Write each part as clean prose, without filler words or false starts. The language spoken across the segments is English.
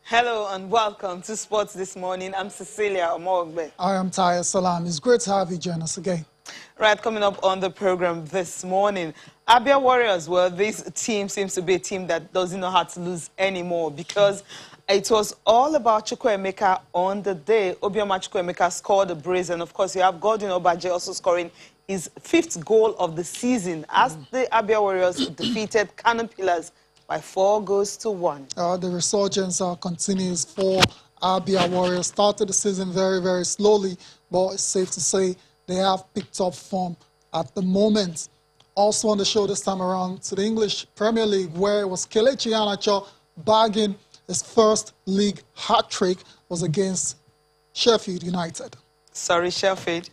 Hello and welcome to Sports This Morning. I'm Cecilia Omogbe. I am Taya Salam. It's great to have you join us again. Right, coming up on the program this morning, Abia Warriors, well, this team seems to be a team that doesn't know how to lose anymore because it was all about Chukwuemeka on the day. Obioma Chukwuemeka scored a brace, and of course you have Godwin Obaje also scoring his 5th goal of the season as the Abia Warriors defeated Kano Pillars by 4 goals to 1. The resurgence continues for Abia Warriors. Started the season very, very slowly, but it's safe to say they have picked up form at the moment. Also on the show this time around to the English Premier League, where it was Kelechi Iheanacho bagging his first league hat-trick was against Sheffield United. Sorry, Sheffield.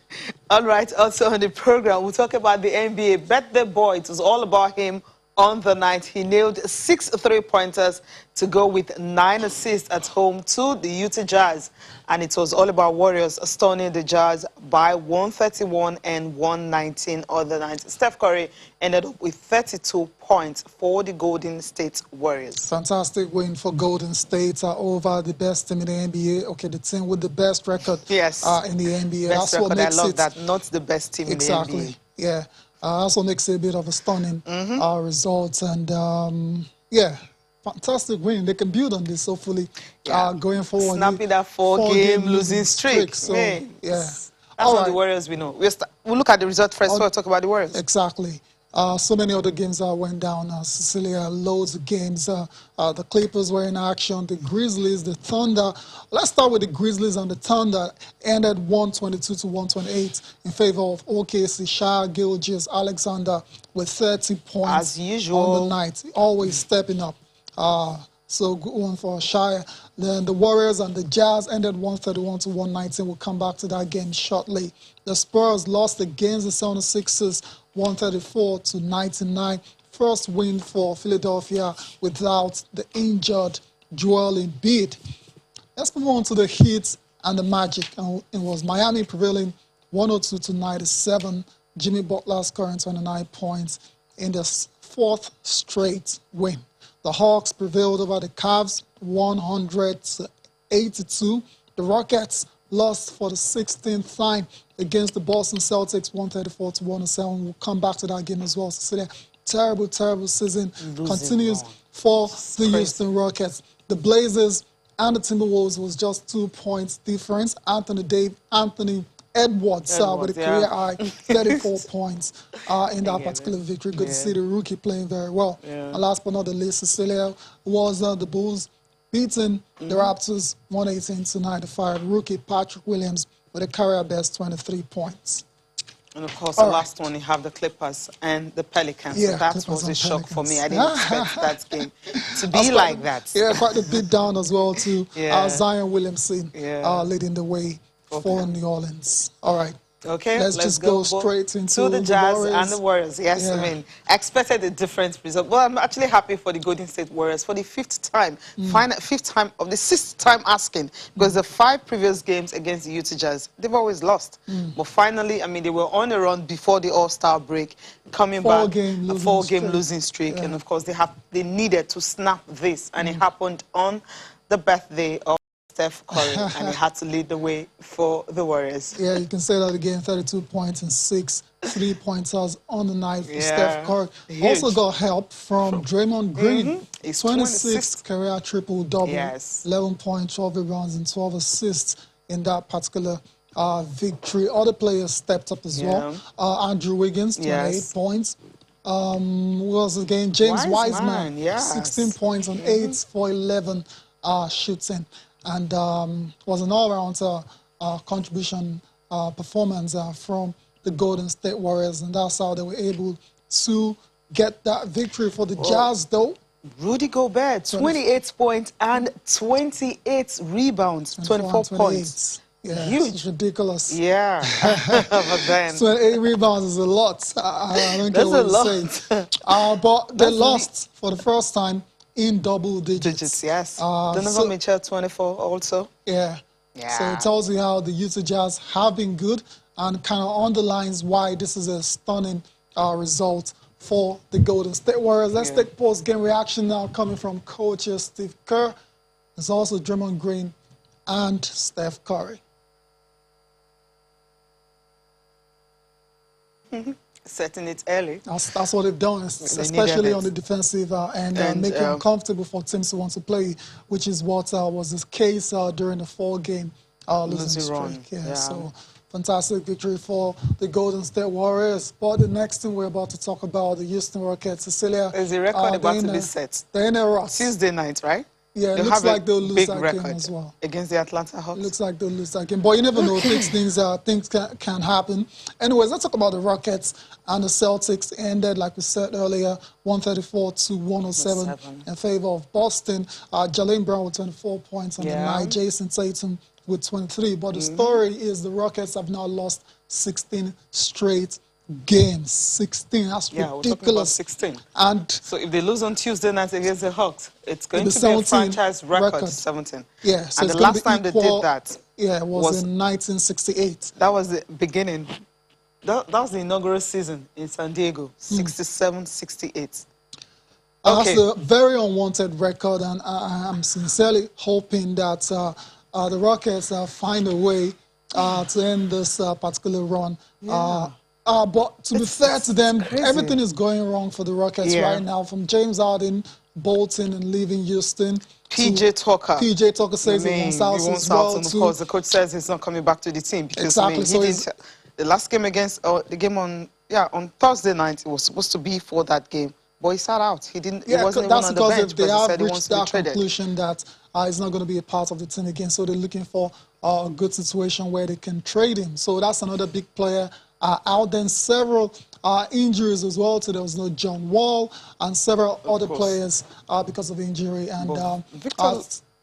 All right, also on the program, we'll talk about the NBA. Bet the boy, it was all about him on the night. He nailed 6 3-pointers to go with 9 assists at home to the Utah Jazz. And it was all about Warriors stunning the Jazz by 131 and 119 other nights. Steph Curry ended up with 32 points for the Golden State Warriors. Fantastic win for Golden State over the best team in the NBA. Okay, the team with the best record in the NBA. Best That's record. what makes I love that. Not the best team in the NBA. Exactly, yeah. Also makes it a bit of a stunning result. And, yeah, fantastic win. They can build on this, hopefully, going forward. Snapping that 4-game losing streak. So, Man, yeah. That's what the Warriors we know. We'll look at the result first before we talk about the Warriors. Exactly. So many other games went down. Cecilia, loads of games. The Clippers were in action. The Grizzlies, the Thunder. Let's start with the Grizzlies and the Thunder. Ended 122 to 128 in favor of OKC. Shai Gilgeous-Alexander with 30 points as usual on the night. Always stepping up. So good one for Shai. Then the Warriors and the Jazz ended 131 to 119. We'll come back to that game shortly. The Spurs lost against the 76ers 134 to 99. First win for Philadelphia without the injured Joel Embiid. Let's move on to the Heat and the Magic. And it was Miami prevailing 102 to 97. Jimmy Butler scoring 29 points in the 4th straight win. The Hawks prevailed over the Cavs 100 to 82. The Rockets lost for the 16th time against the Boston Celtics 134 to 107. We'll come back to that game as well. So terrible, terrible season continues for the Houston Rockets. The Blazers and the Timberwolves was just 2 points difference. Anthony Edwards with a career high 34 points in that particular victory. Good to see the rookie playing very well. And last but not the least, Cecilia, was the Bulls beating the Raptors 118 to 95. Rookie Patrick Williams with a career best 23 points. And of course, the last one, you have the Clippers and the Pelicans. Yeah, so that Clippers was a shock Pelicans. for me. I didn't expect that game to be like that. Yeah, quite a bit down as well, too. Zion Williamson leading the way for New Orleans. All right. Okay, let's just go straight into the Jazz Warriors. and the Warriors. Yes, I mean, expected a different result. Well, I'm actually happy for the Golden State Warriors for the 5th time, of the 6th time asking, because the 5 previous games against the Utah Jazz, they've always lost. But finally, I mean, they were on a run before the All-Star break, coming back, a 4-game losing streak, and of course, they needed to snap this, and it happened on the birthday of Steph Curry, and he had to lead the way for the Warriors. Yeah, you can say that again. 32 points and 6 3-pointers on the night for Steph Curry. Huge. Also got help from Draymond Green. 26 career triple-double, 11 points, 12 rebounds, and 12 assists in that particular victory. Other players stepped up as well. Andrew Wiggins, 28 points. Who else again? James Wiseman, 16 points on 8 for 11 shooting. And was an all-round contribution performance from the Golden State Warriors, and that's how they were able to get that victory for the Jazz, though. Rudy Gobert, 28 points and 28 rebounds, 24 points. Yeah, huge. It's ridiculous. Yeah, but then 28 rebounds is a lot. I don't care what you say. But they lost for the first time in double digits. Yes. Donovan Mitchell, 24 also. Yeah. So it tells you how the Utah Jazz have been good and kind of underlines why this is a stunning result for the Golden State Warriors. Let's take post-game reaction now coming from Coach Steve Kerr. There's also Draymond Green and Steph Curry. Setting it early. That's what they've done, especially on the defensive end, making it uncomfortable for teams who want to play, which is what was the case during the 4-game losing streak. Yeah, so fantastic victory for the Golden State Warriors. But the next thing we're about to talk about, the Houston Rockets, Cecilia. Is the record about to be set? They're in a rut. Tuesday night, right? Yeah, it looks like they'll lose that game as well. Against the Atlanta Hawks. It looks like they'll lose that game. But you never know, things can happen. Anyways, let's talk about the Rockets and the Celtics. Ended, like we said earlier, 134-107 in favor of Boston. Jaylen Brown with 24 points on the night. Jason Tatum with 23. But the story is the Rockets have now lost 16 straight games. 16. That's ridiculous. We're talking about 16. And so if they lose on Tuesday night against the Hawks, it's going to be a franchise record, 17. Yeah. So and the last time they did that, it was in 1968. That was the beginning. That was the inaugural season in San Diego, 67-68. That's a very unwanted record, and I'm sincerely hoping that the Rockets find a way to end this particular run. But to be fair to them, everything is going wrong for the Rockets right now, from James Harden bolting and leaving Houston. PJ Tucker. PJ Tucker says he wants out as well. And of course, the coach says he's not coming back to the team because the last game against the game on Thursday night, it was supposed to be for that game, but he sat out. He didn't. He wasn't even on the bench they have reached that conclusion that he's not going to be a part of the team again. So they're looking for a good situation where they can trade him. So that's another big player out. Then several injuries as well. So there was no John Wall and several other players because of injury. And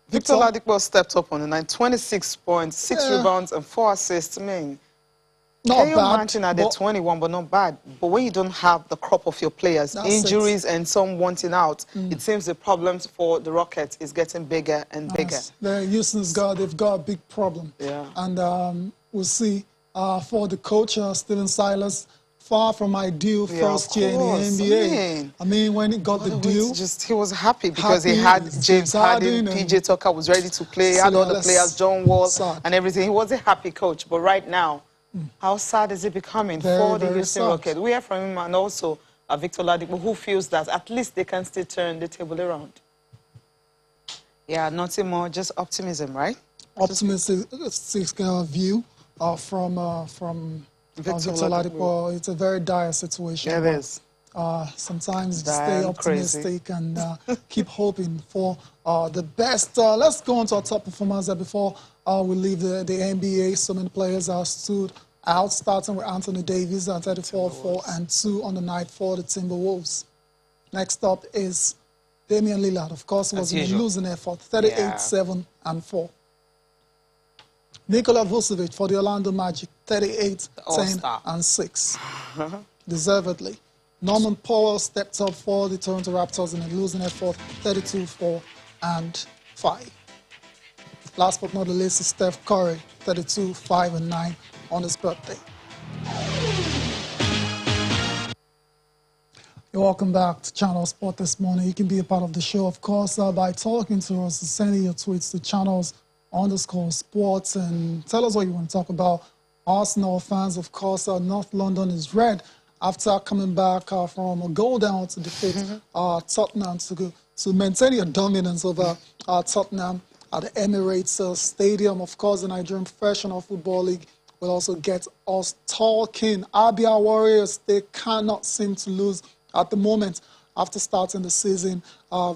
Victor Oladipo stepped up on the night, 26 points, 6 rebounds, and 4 assists. I mean, not bad. Martin at the 21, but not bad. But when you don't have the crop of your players, injuries and some wanting out, it seems the problems for the Rockets is getting bigger and bigger. They've got a big problem. Yeah. And we'll see. For the coach, Stephen Silas, far from ideal first year in the NBA. I mean, when he got the deal, he was happy because he had James Harden, PJ Tucker was ready to play, had all the players, John Wall, and everything. He was a happy coach. But right now, how sad is it becoming for the Houston Rockets? We hear from him, and also Victor Oladipo, who feels that at least they can still turn the table around. Yeah, nothing more, just optimism, right? Optimistic view from Victor Oladipo. It's a very dire situation. It is. Sometimes stay optimistic and keep hoping for the best. Let's go on to our top performers before we leave the NBA. So many players are stood out, starting with Anthony Davis at 34-4-2 on the night for the Timberwolves. Next up is Damian Lillard. Of course, was in a losing effort, 38-7-4. Nikola Vucevic for the Orlando Magic, 38-10-6. Deservedly. Norman Powell stepped up for the Toronto Raptors in a losing effort, 32-4-5. Last but not the least is Steph Curry, 32-5-9 on his birthday. You're welcome back to Channel Sport this morning. You can be a part of the show, of course, by talking to us, sending your tweets to channels_sports, and tell us what you want to talk about. Arsenal fans, of course, North London is red after coming back from a goal down to defeat Tottenham to maintain your dominance over Tottenham at the Emirates Stadium. Of course, the Nigerian Professional Football League will also get us talking. Abia Warriors, they cannot seem to lose at the moment after starting the season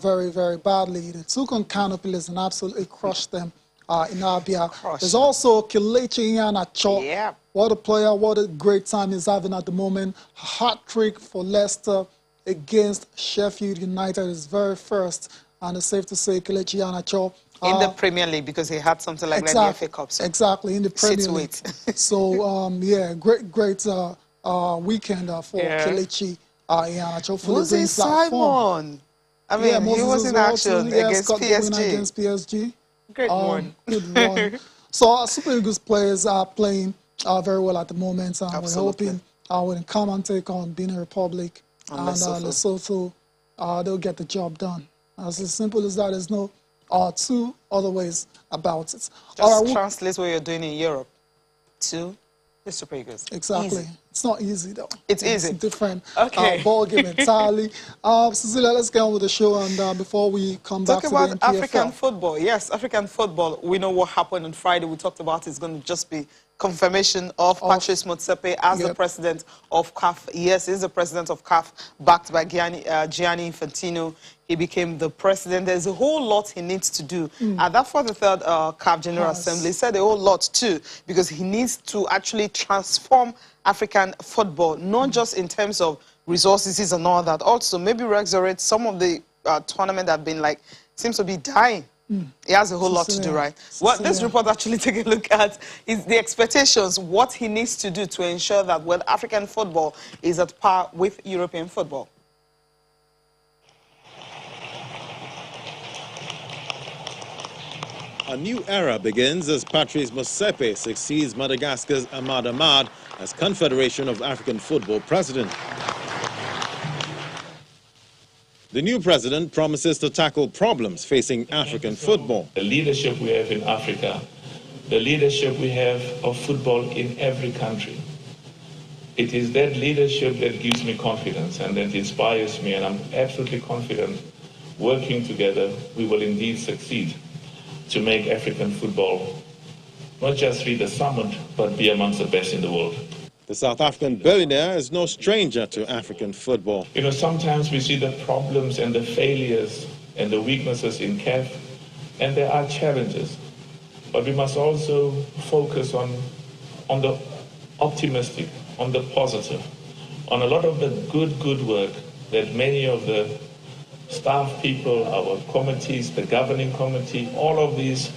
very, very badly. They took on Kano Pillars and absolutely crushed them in Abia. There's also Kelechi Iheanacho. Yeah. What a player, what a great time he's having at the moment. A hat-trick for Leicester against Sheffield United, his very first. And it's safe to say Kelechi Iheanacho in the Premier League, because he had something like that in the FA Cup. So exactly, in the Premier League. So, yeah, great weekend for Kelechi Iheanacho. Who's Simon? I mean, he was in action against PSG. Great one. Good one. So, Super Eagles players are playing very well at the moment. And we're hoping when they come and take on Benin Republic and Lesotho, they'll get the job done. As simple as that. There's no two other ways about it. Just translate what you're doing in Europe to the Super Eagles. Exactly. Easy. It's not easy, though. It's easy. It's a different okay. ball game entirely. Cecilia, let's get on with the show, and before we come back to the NPFL. Talk about African football. Yes, African football. We know what happened on Friday. We talked about it's going to just be confirmation of Patrice Motsepe as the president of CAF. Yes, he's the president of CAF, backed by Gianni Infantino. He became the president. There's a whole lot he needs to do. And that for the third CAF General Assembly said a whole lot too, because he needs to actually transform African football, not just in terms of resources and all that. Also, maybe resurrect some of the tournament that have been like, seems to be dying. He has a whole lot to do, right? What this report actually take a look at is the expectations, what he needs to do to ensure that African football is at par with European football. A new era begins as Patrice Motsepe succeeds Madagascar's Ahmad Ahmad as Confederation of African Football president. The new president promises to tackle problems facing African football. The leadership we have in Africa, the leadership we have of football in every country. It is that leadership that gives me confidence and that inspires me, and I'm absolutely confident working together we will indeed succeed to make African football not just reach the summit, but be amongst the best in the world. The South African billionaire is no stranger to African football. You know, sometimes we see the problems and the failures and the weaknesses in CAF, and there are challenges. But we must also focus on the optimistic, on the positive, on a lot of the good work that many of the staff people, our committees, the governing committee, all of these,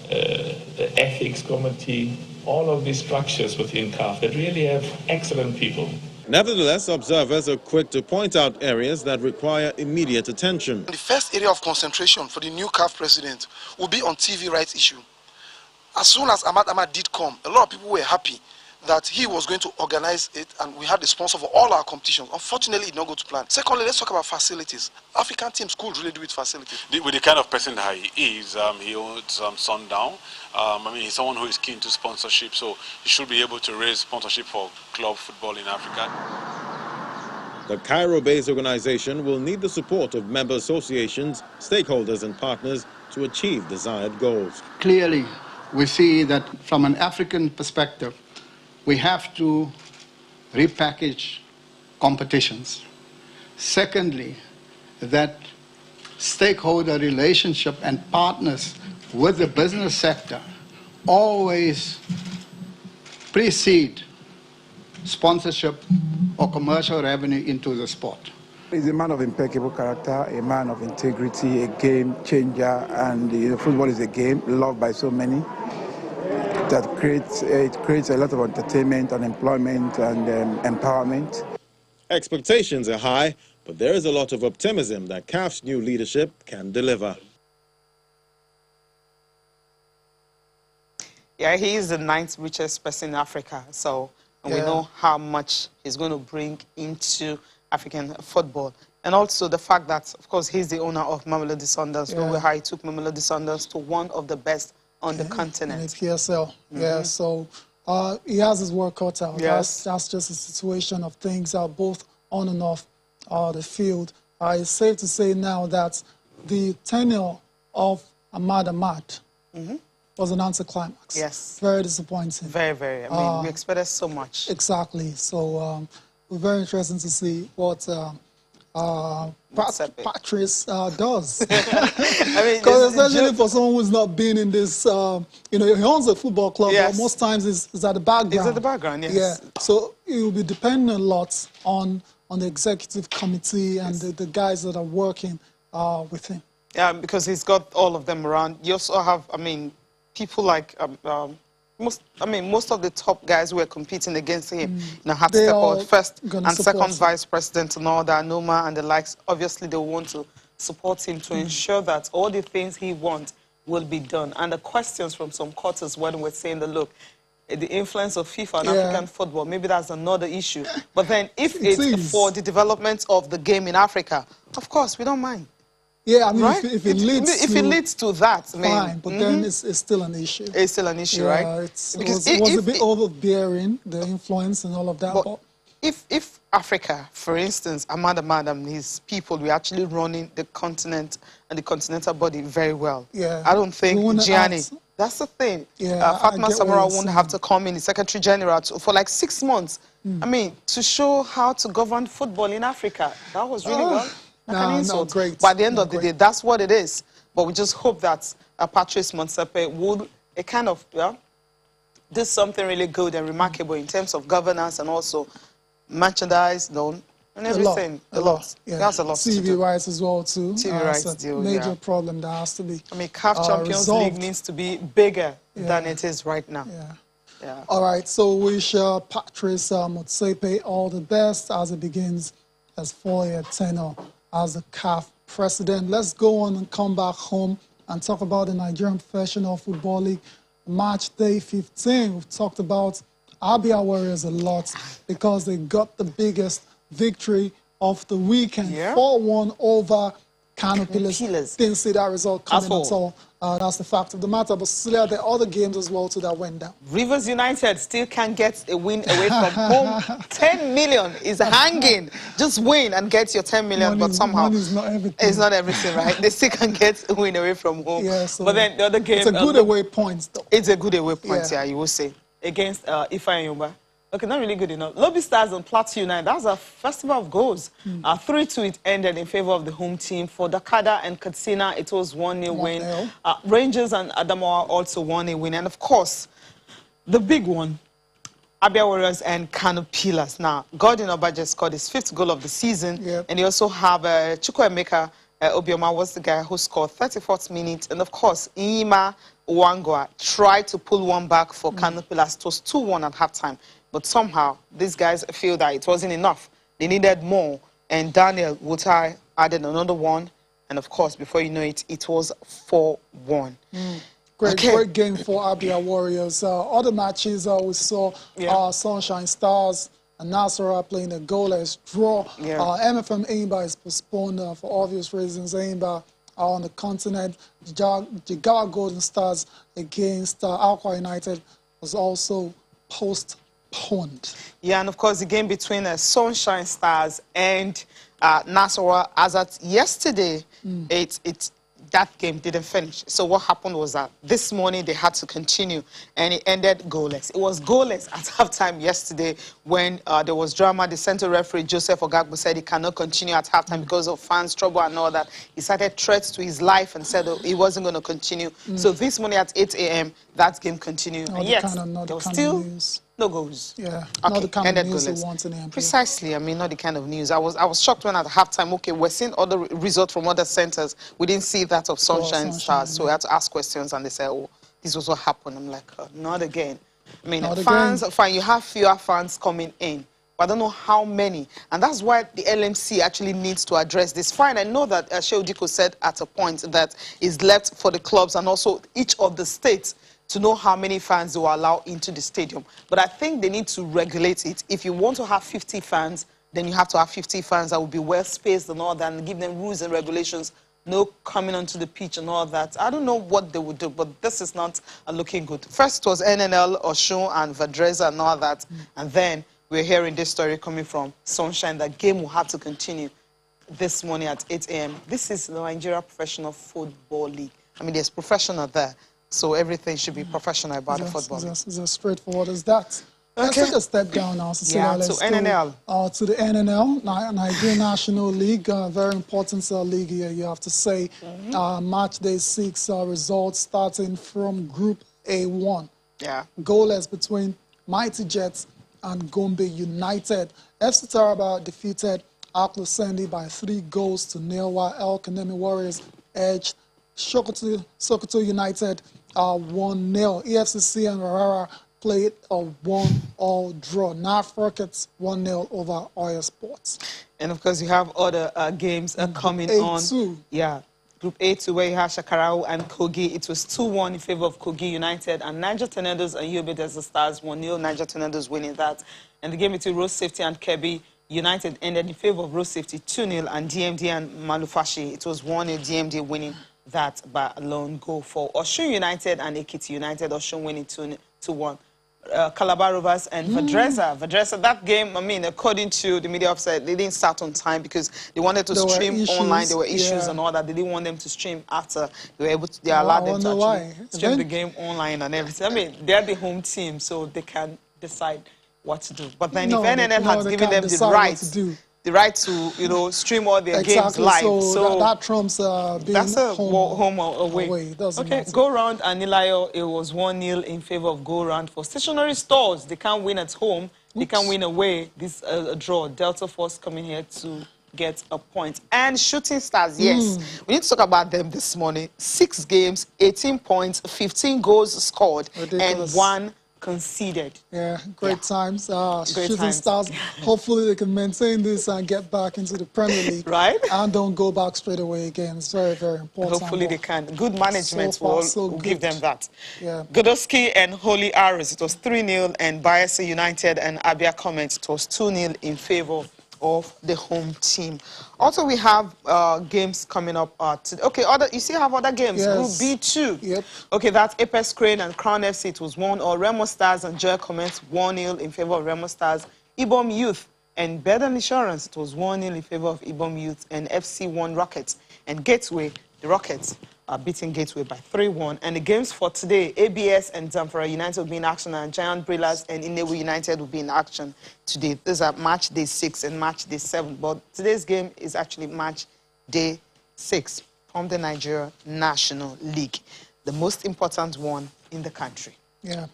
the ethics committee, all of these structures within CAF that really have excellent people. Nevertheless, observers are quick to point out areas that require immediate attention. The first area of concentration for the new CAF president will be on TV rights issue. As soon as Ahmad Ahmad did come, a lot of people were happy that he was going to organize it, and we had the sponsor for all our competitions. Unfortunately, it did not go to plan. Secondly, let's talk about facilities. African teams could really do with facilities. With the kind of person that he is, he owns Sundown. I mean, he's someone who is keen to sponsorship, so he should be able to raise sponsorship for club football in Africa. The Cairo-based organization will need the support of member associations, stakeholders and partners to achieve desired goals. Clearly, we see that from an African perspective, we have to repackage competitions. Secondly, that stakeholder relationship and partners with the business sector always precede sponsorship or commercial revenue into the sport. He's a man of impeccable character, a man of integrity, a game changer, and football is a game loved by so many. That creates a lot of entertainment and employment and empowerment. Expectations are high, but there is a lot of optimism that CAF's new leadership can deliver. Yeah, he is the 9th richest person in Africa, so we know how much he's going to bring into African football. And also the fact that, of course, he's the owner of Mamelodi Sundowns. Remember how he took Mamelodi Sundowns to one of the best on the continent. In the PSL, so he has his work cut out. That's just a situation of things both on and off the field. It's safe to say now that the tenure of Ahmad Ahmad was an anticlimax. Yes. Very disappointing. Very, very. I mean, we expected so much. Exactly. So we're very interested to see what Patrice does. I mean, because especially for someone who's not been in this, you know, he owns a football club, but most times it's at the background. It's at the background, yes. Yeah, so it will be dependent a lot on the executive committee and the guys that are working with him. Yeah, because he's got all of them around. You also have, I mean, people like most of the top guys who were competing against him, you know, had to step out first and second vice president and all that, Noma and the likes. Obviously, they want to support him to ensure that all the things he wants will be done. And the questions from some quarters when we're saying that, look, the influence of FIFA on African football, maybe that's another issue. But then if it's for the development of the game in Africa, of course, we don't mind. Yeah, I mean, right? if it leads if to, it leads to that, I mean, fine, but then it's still an issue. it's still an issue, Yeah, right? it was a bit overbearing, the influence and all of that. But if Africa, for instance, Ahmad Ahmad and his people were actually running the continent and the continental body very well, yeah, I don't think Gianni. out. That's the thing. Yeah, Fatma Samara won't have saying. to come in, the Secretary General, for like 6 months. I mean, to show how to govern football in Africa. That was really well. Like an insult. Great. But at the end of the day, that's what it is. But we just hope that Patrice Motsepe would kind of, do something really good and remarkable in terms of governance and also merchandise, and everything. A lot. Yeah. That's a lot to TV do. rights as well, too. TV rights deal, major problem that has to be I mean, CAF Champions resolved. League needs to be bigger than it is right now. Yeah. All right, so wish Patrice Motsepe all the best as it begins his 4-year tenure as the CAF president. Let's go on and come back home and talk about the Nigerian Professional Football League match day 15. We've talked about Abia Warriors a lot because they got the biggest victory of the weekend, 4-1 over Kano Pillars. Didn't see that result coming at all. That's the fact of the matter. But still, there are other games as well too that went down. Rivers United still can't get a win away from home. 10 million is hanging. Just win and get your 10 million. But somehow money's not everything. It's not everything, right? They still can get a win away from home. Yeah, so but then the other game, it's a good away point, though. It's a good away point, yeah, you will say, against Ifeanyi Uba. Okay, not really good enough. Lobby Stars and Plateau United, that was a festival of goals. 3-2 it ended in favor of the home team. For Dakada and Katsina, it was 1-0 win. Rangers and Adamawa also 1-0 win. And of course, the big one, Abia Warriors and Kano Pillars. Now, Gordon Obaje scored his 5th goal of the season. And you also have Chukwuemeka Obioma was the guy who scored 34th minute. And of course, Inyima Wangwa tried to pull one back for Kano Pillars. It was 2-1 at halftime. But somehow, these guys feel that it wasn't enough. They needed more. And Daniel Wutai added another one. And of course, before you know it, it was 4-1. Great game for Abia Warriors. Other matches we saw Sunshine Stars and Nasarawa playing a goalless draw. MFM Eimba is postponed for obvious reasons. Eimba are on the continent. Jigawa Golden Stars against Akwa United was also postponed. Yeah, and of course, the game between Sunshine Stars and Nasarawa, as at yesterday, that game didn't finish. So what happened was that this morning they had to continue, and it ended goalless. It was goalless at halftime yesterday when there was drama. The center referee, Joseph Ogagbo, said he cannot continue at halftime because of fans' trouble and all that. He started threats to his life and said he wasn't going to continue. So this morning at 8 a.m., that game continued. And yet, there was still no goals. Yeah, not the kind of news we want in the NPL. Precisely, I mean, not the kind of news. I was shocked when at halftime, okay, we're seeing other results from other centers. We didn't see that of Sunshine Stars, so we had to ask questions, and they said, oh, this was what happened. I'm like, not again. I mean, fans, fine, you have fewer fans coming in, but I don't know how many. And that's why the LMC actually needs to address this. Fine, I know that Shehu Diko said at a point that is left for the clubs and also each of the states to know how many fans they will allow into the stadium. But I think they need to regulate it. If you want to have 50 fans, then you have to have 50 fans that will be well-spaced and all that, and give them rules and regulations, no coming onto the pitch and all that. I don't know what they would do, but this is not looking good. First it was NNL, Oshun, and Vadreza and all that, and then we're hearing this story coming from Sunshine. That game will have to continue this morning at 8 a.m. This is the Nigeria Professional Football League. I mean, there's professional there. So everything should be professional about the football. It's as straightforward as that. Let's take a step down now, Cecilia. To NNL. To the NNL, Nigerian National League. Very important league here, you have to say. Match day 6 results starting from Group A1. Goalless between Mighty Jets and Gombe United. FC Taraba defeated Aklo Sandy by 3-0, while El Kanemi Warriors edged Sokoto United 1-0. EFCC and Rarara played a 1-1 draw. NAF Rockets 1-0 over Oyo Sports. And of course, you have other games coming on. Yeah, Group A2, where you have Shakarau and Kogi. It was 2-1 in favor of Kogi United, and Niger Tornadoes and Yobe Desert Stars 1-0. Niger Tornadoes winning that. And the game between Road Safety and Kebbi United ended in favor of Road Safety 2-0, and DMD and Malufashi, it was 1-0, DMD winning that by a lone goal for Osun United and Ekiti United. Osun winning 2-1. Calabar Rovers and Vadresa. Vadresa, that game, I mean, according to the media website, they didn't start on time because they wanted to stream online. There were issues and all that. They didn't want them to stream after they were able to. They allowed them to actually stream the game online and everything. I mean, they're the home team, so they can decide what to do. But then if NNL has given them the right to, you know, stream all their games live. So that trumps being that's a home or away. Okay, matter. Go round and Nilayo, it was 1-0 in favor of go round for stationary stores. They can't win at home. They can't win away. This draw. Delta Force coming here to get a point. And Shooting Stars, yes. We need to talk about them this morning. 6 games, 18 points, 15 goals scored, and 1 conceded. Yeah, great times. Shooting Stars, hopefully they can maintain this and get back into the Premier League. Right? And don't go back straight away again. It's very, very important. Hopefully they can. Good management will give them that. Yeah. Godoski and Holy Arrows, it was 3-0, and Bayelsa United and Abia Comment, it was 2-0 in favor of the home team. Also, we have games coming up. Okay, you still have other games. Yes. Group B2. Yep. Okay, that's Apex Crane and Crown FC. It was 1-0. Remo Stars and Joy Comments 1-0 in favor of Remo Stars. Ibom Youth and Bedden Insurance. It was 1-0 in favor of Ibom Youth and FC1 Rockets. And Gateway, the Rockets are beating Gateway by 3-1. And the games for today, ABS and Zamfara United will be in action, and Giant Brillas and Inewu United will be in action today. These are match day 6 and match day 7. But today's game is actually match day 6 from the Nigeria National League, the most important one in the country. Yeah.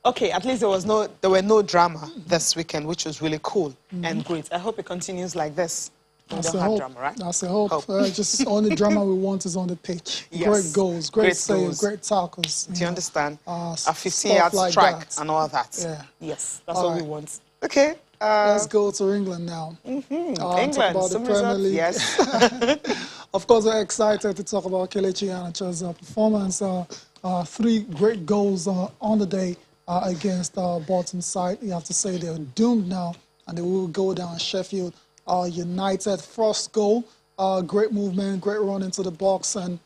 Okay, at least there were no drama this weekend, which was really cool and great. I hope it continues like this. That's the hope. Drama, right? That's the hope. Just only drama we want is on the pitch. Yes. Great goals, great saves, great tackles. Do you understand? A 15-yard like strike that. and all that. Yeah. Yes, that's what we want. Okay. Let's go to England now. England, talk about the Premier League. Yes. Of course, we're excited to talk about Kelechi Iheanacho's performance. 3 great goals on the day against Bolton side. You have to say they're doomed now, and they will go down Sheffield United. First goal, great movement, great run into the box, and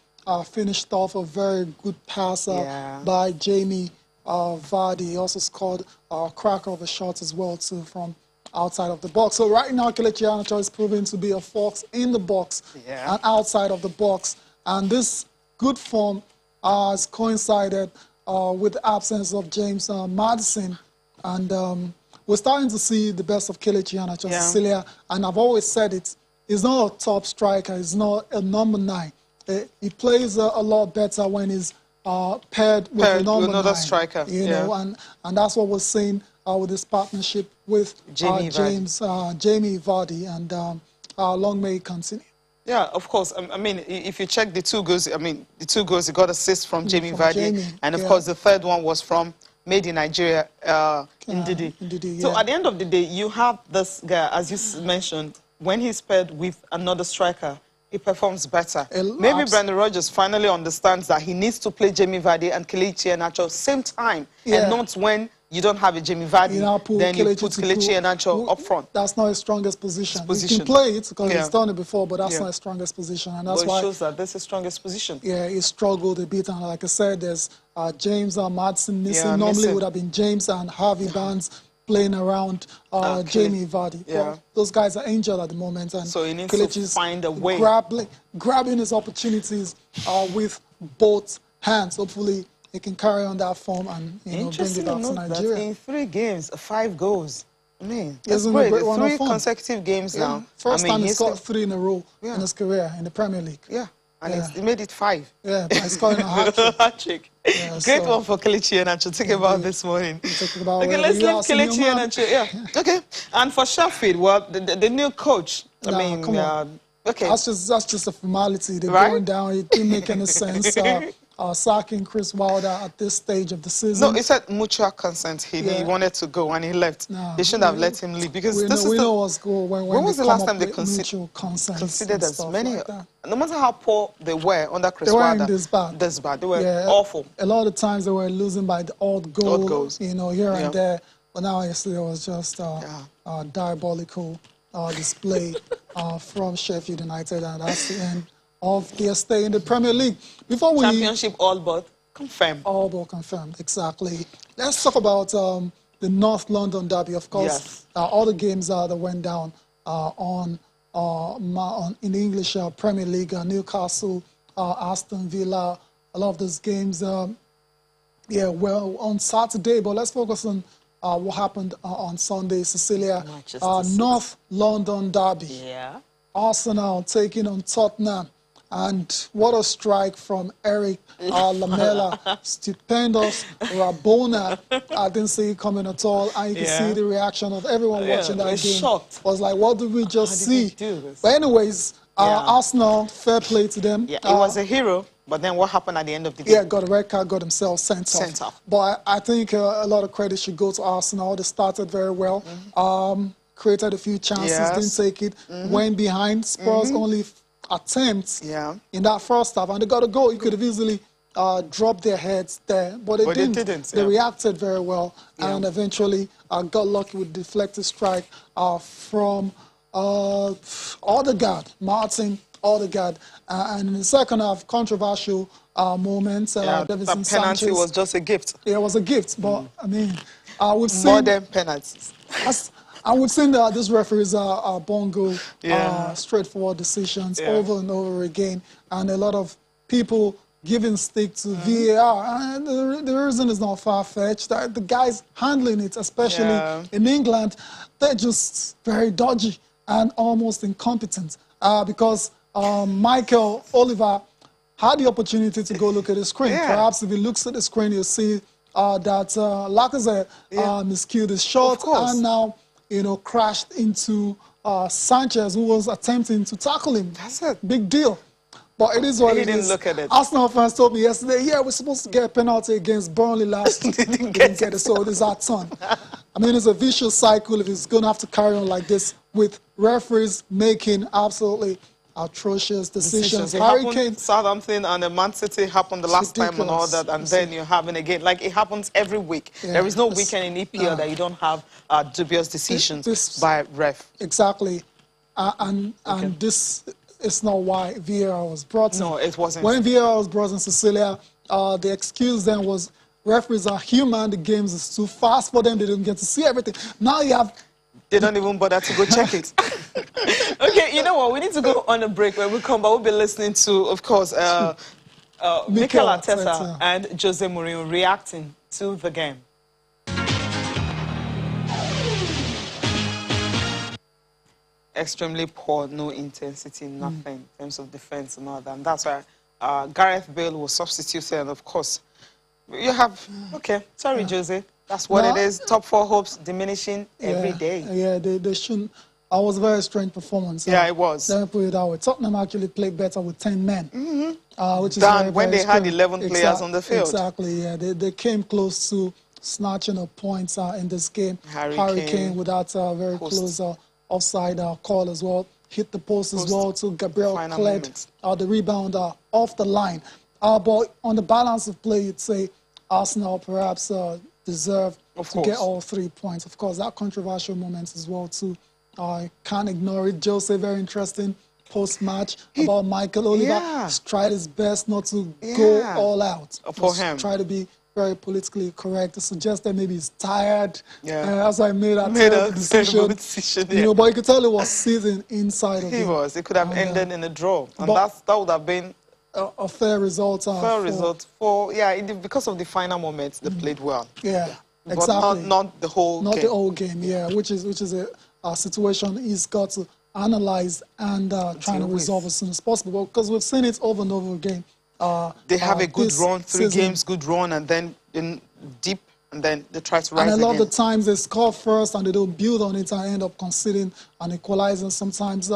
finished off a very good pass by Jamie Vardy. He also scored a cracker of a shot as well, too, from outside of the box. So right now, Kelechi Iheanacho is proving to be a fox in the box and outside of the box. And this good form has coincided with the absence of James Maddison. And we're starting to see the best of Kelechi Iheanacho, Cecilia. And I've always said it, he's not a top striker. He's not a number 9. He plays a lot better when he's paired with the number 9, striker. You know, and that's what we're seeing with this partnership with Jamie Vardy, and long may it continue. Yeah, of course. I mean, if you check the 2 goals, the 2 goals, he got assists from Jamie Vardy, and of course the third one was from Made in Nigeria, Ndidi. So at the end of the day, you have this guy, as you mentioned, when he's paired with another striker, he performs better. Maybe Brendan Rodgers finally understands that he needs to play Jamie Vardy and Kelechi Iheanacho same time, and not when you don't have a Jamie Vardy, then you put Kelechi Iheanacho up front. That's not his strongest position. He can play it because he's done it before, but that's not his strongest position. And that's why it shows that that's his strongest position. Yeah, he struggled a bit. And like I said, there's James Maddison missing. Normally would have been James and Harvey Barnes playing around Jamie Vardy. Well, those guys are injured at the moment. And so he needs to find a way. Grabbing his opportunities with both hands. Hopefully, he can carry on that form and bring it back to Nigeria. In 3 games, 5 goals. I mean, that's Isn't great. A great run 3 of form. consecutive games now. First time he's got 3 in a row in his career in the Premier League. Yeah, and he made it 5. Yeah, by scoring a hat-trick. Great one for Kelechi Iheanacho. Think about this morning. Okay, let's leave Kelechi Iheanacho. Okay, and for Sheffield, well, the new coach. Come on. Okay, that's just a formality. They're going down. It didn't make any sense. Sacking Chris Wilder at this stage of the season. No, he said mutual consent. He wanted to go and he left. They shouldn't have let him leave because we know what's going on. When was the last time they considered as many? Like no matter how poor they were under Chris Wilder, they weren't this bad. They were awful. A lot of times they were losing by the odd goals. Here and there. But now yesterday was just diabolical display from Sheffield United, and that's the end of their stay in the Premier League. Before we Championship all but confirmed. All but confirmed, exactly. Let's talk about the North London derby. Of course, Yes. all the games that went down in the English Premier League, Newcastle, Aston Villa, a lot of those games. Well, on Saturday, but let's focus on what happened on Sunday. Cecilia, Manchester City. North London derby. Yeah. Arsenal taking on Tottenham. And what a strike from Eric Lamela. Stupendous Rabona. I didn't see it coming at all. And you can see the reaction of everyone watching that game. Shocked. Was like, what did we just How did see? they do this? But anyways, Arsenal, fair play to them. Yeah, it was a hero, but then what happened at the end of the game? Yeah, got a red card, got himself sent off. But I think a lot of credit should go to Arsenal. They started very well. Created a few chances, didn't take it. Went behind. Spurs only attempts in that first half, and they got a goal. You could have easily dropped their heads there, but they didn't. They reacted very well, and eventually got lucky with deflected strike from Odegaard, Martin Odegaard. And in the second half, controversial moments. The penalty Sanchez, was just a gift. Yeah, it was a gift, but I mean, we've seen more than penalties. And we've seen that these referees are bongo, straightforward decisions over and over again, and a lot of people giving stick to VAR. And the reason is not far-fetched. The guys handling it, especially in England, they're just very dodgy and almost incompetent because Michael Oliver had the opportunity to go look at the screen. Perhaps if he looks at the screen, you'll see that Lacazette miscued his shot and now crashed into Sanchez, who was attempting to tackle him. That's it. Big deal. But it is what it is. He didn't look at it. Arsenal fans told me yesterday, we're supposed to get a penalty against Burnley last week. Didn't get it, so this is our turn. I mean, it's a vicious cycle if it's going to have to carry on like this with referees making absolutely atrocious decisions. Harry Kane, Southampton and Man City happened the last time and all that, and then you're having again. Like, it happens every week. There is no weekend in EPL that you don't have dubious decisions by ref. Exactly. And this is not why VAR was brought in. No, it wasn't. When VAR was brought in, Cecilia, the excuse then was referees are human, the games is too fast for them, they don't get to see everything. Now you have... They don't even bother to go check it. Okay, you know what? We need to go on a break. When we come back, we'll be listening to, of course, Mikel Arteta and Jose Mourinho reacting to the game. Extremely poor, no intensity, nothing in terms of defense and all that. And that's why Gareth Bale was substituted. And of course, you have, okay, sorry, Jose. That's what it is. Top four hopes diminishing every day. Yeah, they shouldn't. It was a very strange performance. Yeah, it was. Let me put it that way. Tottenham actually played better with 10 men. Which is than when they had 11 players on the field. Exactly, yeah. They came close to snatching up points in this game. Harry Kane with that very close offside call as well. Hit the post as well to Gabriel cleared the rebound off the line. But on the balance of play, you'd say Arsenal perhaps deserve to get all 3 points. Of course, that controversial moment as well too. I can't ignore it. Jose, very interesting post-match about Michael Oliver. He's tried his best not to go all out. For him. Try to be very politically correct. To suggest that maybe he's tired. As I made that decision. You know, but you could tell it was seething inside of him. He was. It could have ended in a draw. And that would have been a fair result. Because of the final moments, they played well. Yeah, but exactly. Not the whole game. Not the whole game, which is a situation he's got to analyze and try to resolve as soon as possible. Because we've seen it over and over again. They have a good run, 3 games, good run, and then in deep, and then they try to rise again. And a lot of the times they score first and they don't build on it and end up conceding and equalizing. Sometimes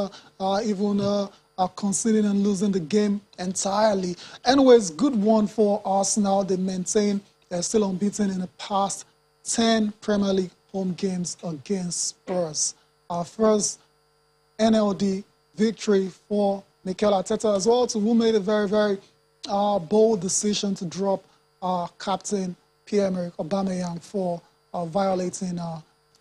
even conceding and losing the game entirely. Anyways, good one for Arsenal. They maintain they're still unbeaten in the past 10 Premier League home games against Spurs. Our first NLD victory for Mikel Arteta as well, who made a very, very bold decision to drop captain Pierre-Emerick Aubameyang for violating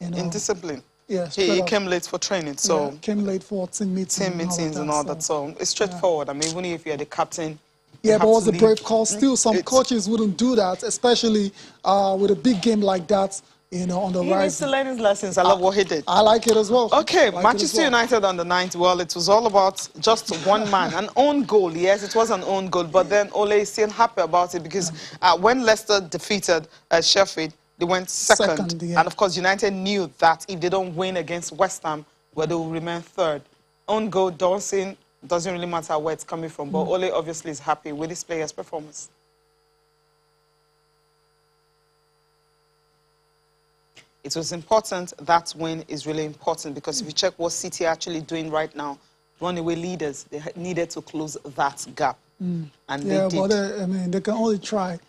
indiscipline. Yeah, he came late for training, so came late for team meetings and all that. So it's straightforward. I mean, even if you're the captain. Yeah, but it was a brave call. Still, some coaches wouldn't do that, especially with a big game like that, you know, on the rise. He needs to learn his lessons. I love what he did. I like it as well. Okay, Manchester United on the 9th. Well, it was all about just one man, an own goal. Yes, it was an own goal, but then Ole is still happy about it because when Leicester defeated Sheffield, they went second. And of course, United knew that if they don't win against West Ham, well, they will remain third. Own goal, Dawson. Doesn't really matter where it's coming from, but Ole obviously is happy with his players' performance. It was important. That win is really important because if you check what City are actually doing right now, runaway leaders, they needed to close that gap. And they did. But I mean, they can only try.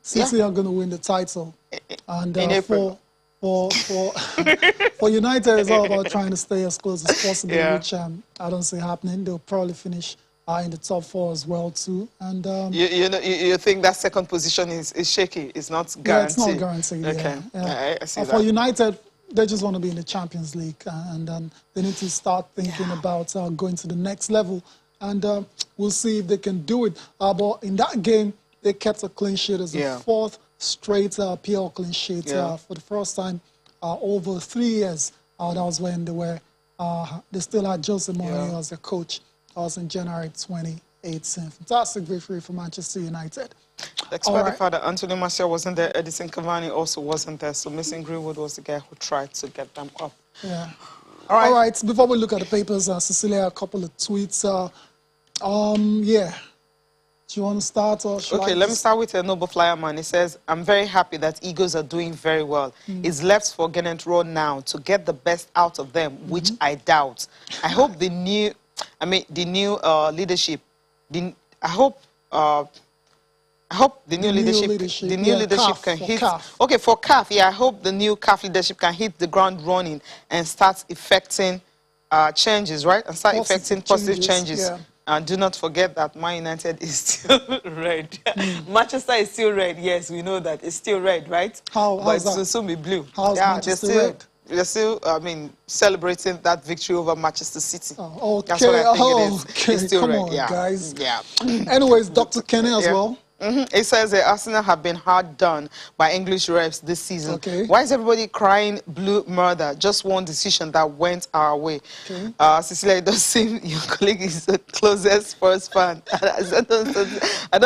City are going to win the title. And in April. For United, it's all about trying to stay as close as possible, which I don't see happening. They'll probably finish in the top 4 as well, too. And you think that second position is shaky? It's not guaranteed? Yeah, it's not guaranteed. Okay, I see that. For United, they just want to be in the Champions League, and they need to start thinking about going to the next level. And we'll see if they can do it. But in that game, they kept a clean sheet as the 4th straight PL clean sheet for the first time over 3 years. That was when they still had Jose Mourinho as their coach. That was in January 2018. Fantastic victory for Manchester United. Despite the fact that Anthony Martial wasn't there, Edison Cavani also wasn't there. So Mason Greenwood was the guy who tried to get them up. Yeah. All right. Before we look at the papers, Cecilia, a couple of tweets. Do you want to start or should let me start with a Noble Flyer man. He says, I'm very happy that Eagles are doing very well. It's left for Gennett Road now to get the best out of them, which I doubt. I hope the new leadership, I hope the new leadership can hit. CAF. Okay, for CAF, I hope the new CAF leadership can hit the ground running and start effecting changes, right? And start effecting positive changes. Yeah. And do not forget that Man United is still red. Manchester is still red. Yes, we know that. It's still red, right? But it will soon be blue. How's Manchester red? They're still, celebrating that victory over Manchester City. Oh, okay. That's what I think it is. It's still Come red. on, guys. Yeah. Anyways, Dr. Kenny as well. It says that Arsenal have been hard done by English refs this season. Okay. Why is everybody crying blue murder? Just one decision that went our way. Okay. Cecilia, it does seem your colleague is the closest Spurs fan. I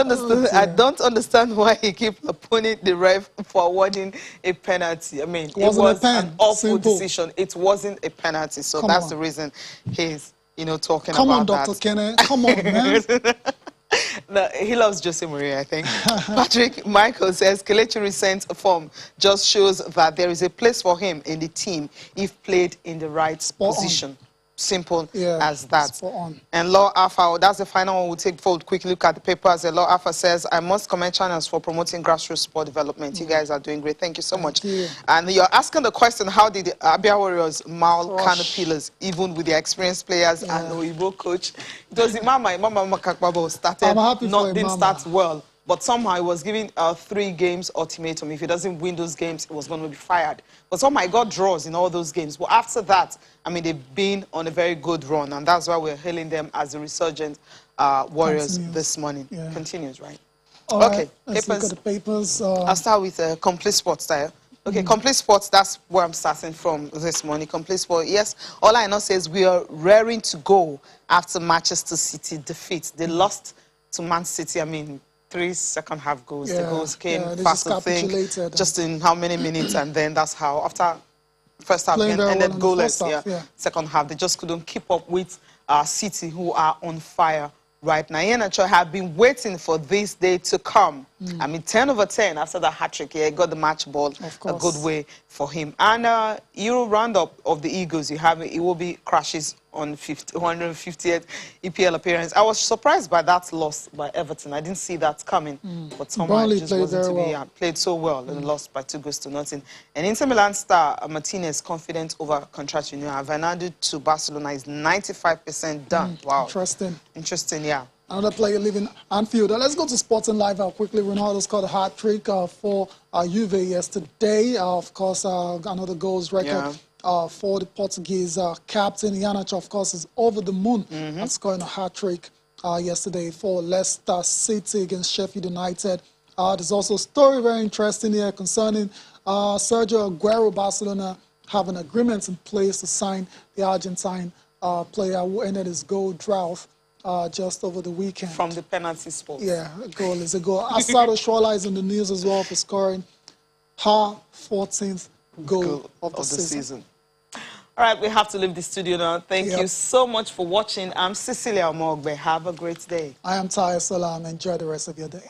don't understand why he keeps opposing the ref for awarding a penalty. I mean, it was an awful decision. It wasn't a penalty, so that's the reason he's talking about that. Come on, Dr. Kenny. Come on, man. No, he loves Jose Mourinho, I think. Patrick Michael says Kelechi recent form just shows that there is a place for him in the team if played in the right position. Simple as that. Spot on. And Law Alpha, that's the final one we'll take forward. Quick look at the papers. Law Alpha says, I must commend channels for promoting grassroots sport development. You guys are doing great. Thank you so much. And you're asking the question, how did the Abia Warriors maul Kano Pillars, even with their experienced players and Oyibo coach? It was Imama Kakbabo started, didn't start well. But somehow he was giving 3 games ultimatum. If he doesn't win those games, he was going to be fired. But somehow he got draws in all those games. But after that, I mean, they've been on a very good run. And that's why we're hailing them as the resurgent Warriors this morning. Continues, right? Okay, let's look at the papers. I'll start with Complete Sports style. Okay, Complete Sports, that's where I'm starting from this morning. Complete Sports, yes. All I know says we are raring to go after Manchester City defeat. They lost to Man City, 3 second-half goals. The goals came fast to think, just in how many minutes, and then that's how, after first half ended goalless, second half, they just couldn't keep up with City, who are on fire right now. Iheanacho have been waiting for this day to come. 10 over 10 after the hat-trick, got the match ball a good way for him. And Euro roundup of the Eagles, it will be crashes on 150th EPL appearance. I was surprised by that loss by Everton. I didn't see that coming, but somehow it just wasn't to be. Played so well and lost by 2-0. And Inter Milan star Martinez confident over contract renewal. Fernando to Barcelona is 95% done. Wow. Interesting, yeah. Another player leaving Anfield. Let's go to Sporting Live quickly. Ronaldo scored a hat-trick for Juve yesterday. Of course, another goals record for the Portuguese captain. Iheanacho, of course, is over the moon and scoring a hat-trick yesterday for Leicester City against Sheffield United. There's also a story very interesting here concerning Sergio Aguero. Barcelona have an agreement in place to sign the Argentine player who ended his goal drought just over the weekend. From the penalty spot. Yeah, a goal is a goal. Asado Shola is in the news as well for scoring her 14th goal of the season. All right, we have to leave the studio now. Thank you so much for watching. I'm Cecilia Omogbe. Have a great day. I am Taya Salam. Enjoy the rest of your day.